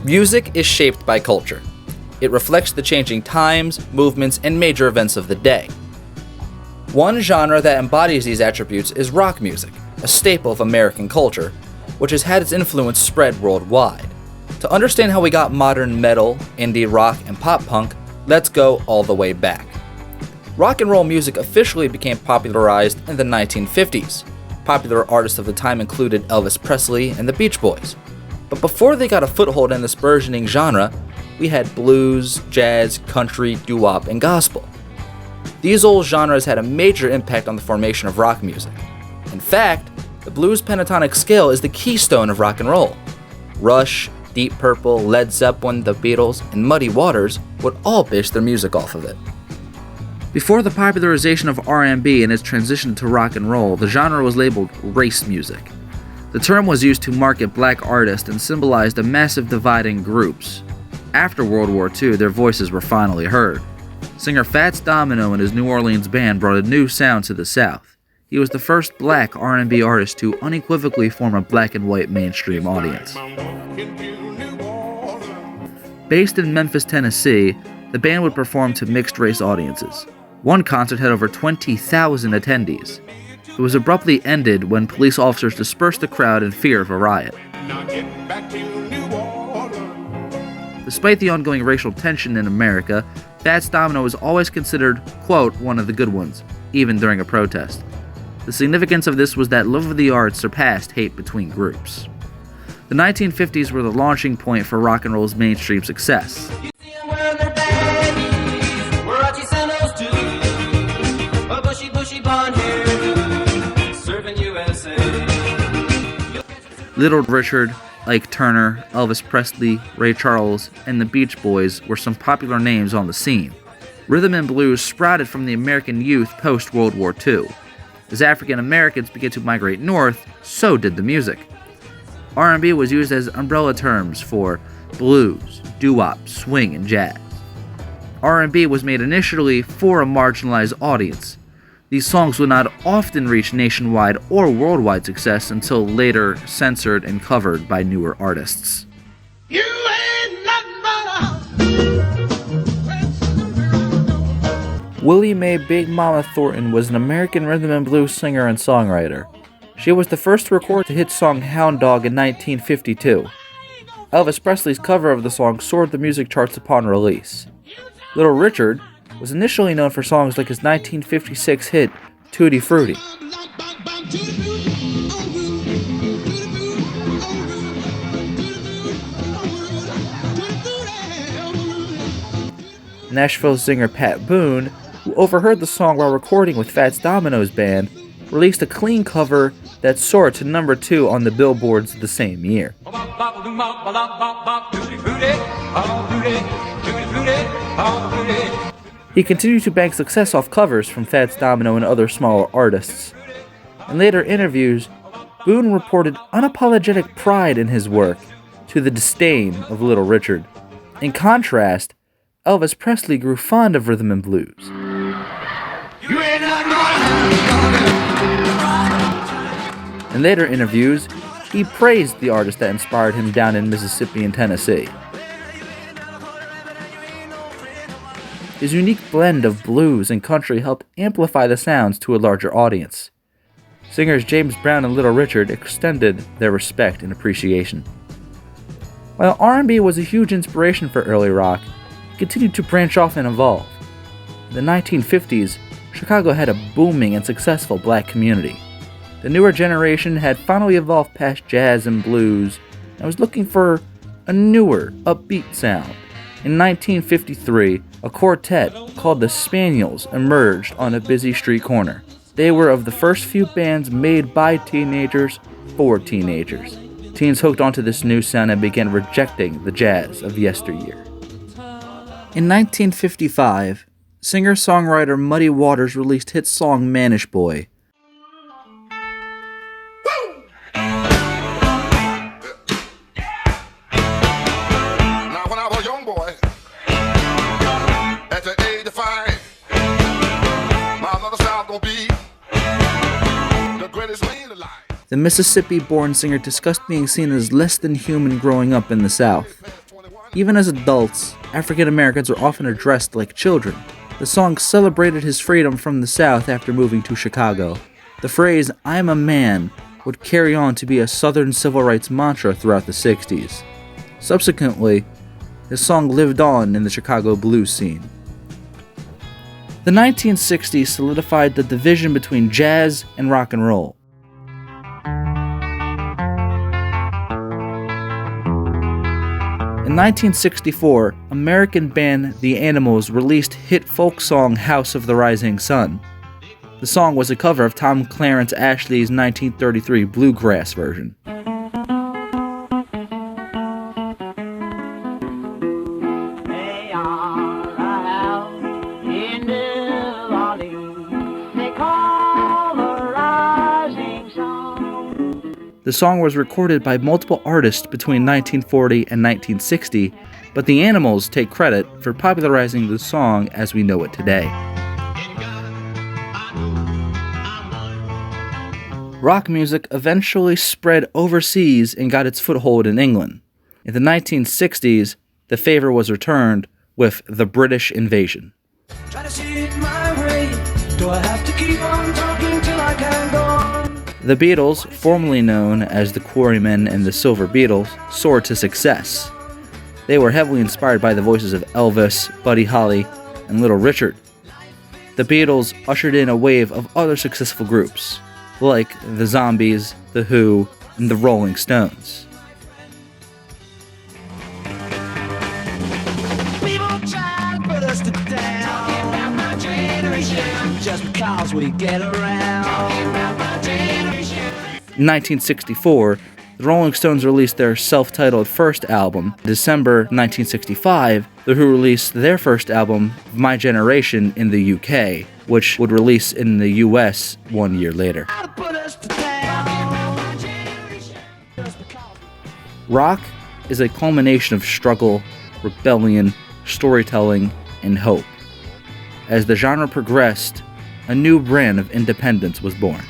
Music is shaped by culture. It reflects the changing times, movements, and major events of the day. One genre that embodies these attributes is rock music, a staple of American culture, which has had its influence spread worldwide. To understand how we got modern metal, indie rock, and pop punk, let's go all the way back. Rock and roll music officially became popularized in the 1950s. Popular artists of the time included Elvis Presley and the Beach Boys. But before they got a foothold in this burgeoning genre, we had blues, jazz, country, doo-wop, and gospel. These old genres had a major impact on the formation of rock music. In fact, the blues pentatonic scale is the keystone of rock and roll. Rush, Deep Purple, Led Zeppelin, The Beatles, and Muddy Waters would all base their music off of it. Before the popularization of R&B and its transition to rock and roll, the genre was labeled race music. The term was used to market black artists and symbolized a massive divide in groups. After World War II, their voices were finally heard. Singer Fats Domino and his New Orleans band brought a new sound to the South. He was the first black R&B artist to unequivocally form a black and white mainstream audience. Based in Memphis, Tennessee, the band would perform to mixed-race audiences. One concert had over 20,000 attendees. It was abruptly ended when police officers dispersed the crowd in fear of a riot. Despite the ongoing racial tension in America, Fats Domino was always considered, quote, one of the good ones, even during a protest. The significance of this was that love of the arts surpassed hate between groups. The 1950s were the launching point for rock and roll's mainstream success. Little Richard, Ike Turner, Elvis Presley, Ray Charles, and the Beach Boys were some popular names on the scene. Rhythm and blues sprouted from the American youth post-World War II. As African Americans began to migrate north, so did the music. R&B was used as umbrella terms for blues, doo-wop, swing, and jazz. R&B was made initially for a marginalized audience. These songs would not often reach nationwide or worldwide success until later censored and covered by newer artists. You ain't nothing but Willie Mae Big Mama Thornton was an American rhythm and blues singer and songwriter. She was the first to record the hit song Hound Dog in 1952. Elvis Presley's cover of the song soared the music charts upon release. Little Richard was initially known for songs like his 1956 hit, Tutti Frutti. Nashville singer Pat Boone, who overheard the song while recording with Fats Domino's band, released a clean cover that soared to number 2 on the Billboards the same year. He continued to bank success off covers from Fats Domino and other smaller artists. In later interviews, Boone reported unapologetic pride in his work, to the disdain of Little Richard. In contrast, Elvis Presley grew fond of rhythm and blues. In later interviews, he praised the artist that inspired him down in Mississippi and Tennessee. His unique blend of blues and country helped amplify the sounds to a larger audience. Singers James Brown and Little Richard extended their respect and appreciation. While R&B was a huge inspiration for early rock, it continued to branch off and evolve. In the 1950s, Chicago had a booming and successful black community. The newer generation had finally evolved past jazz and blues and was looking for a newer, upbeat sound. In 1953, a quartet called the Spaniels emerged on a busy street corner. They were of the first few bands made by teenagers for teenagers. Teens hooked onto this new sound and began rejecting the jazz of yesteryear. In 1955, singer-songwriter Muddy Waters released hit song Mannish Boy. The Mississippi-born singer discussed being seen as less than human growing up in the South. Even as adults, African Americans were often addressed like children. The song celebrated his freedom from the South after moving to Chicago. The phrase, "I'm a man," would carry on to be a Southern civil rights mantra throughout the 60s. Subsequently, his song lived on in the Chicago blues scene. The 1960s solidified the division between jazz and rock and roll. In 1964, American band The Animals released hit folk song House of the Rising Sun. The song was a cover of Tom Clarence Ashley's 1933 bluegrass version. The song was recorded by multiple artists between 1940 and 1960, but the Animals take credit for popularizing the song as we know it today. Rock music eventually spread overseas and got its foothold in England. In the 1960s, the favor was returned with the British invasion. Try to see it my way. Do I have to keep on talking till I can go on? The Beatles, formerly known as the Quarrymen and the Silver Beatles, soared to success. They were heavily inspired by the voices of Elvis, Buddy Holly, and Little Richard. The Beatles ushered in a wave of other successful groups, like the Zombies, The Who, and the Rolling Stones. People try to put us to down, talking about my generation, just because we get around. Talking about my generation. In 1964, the Rolling Stones released their self-titled first album. In December 1965, The Who released their first album, My Generation, in the UK, which would release in the US 1 year later. Rock is a culmination of struggle, rebellion, storytelling, and hope. As the genre progressed, a new brand of independence was born.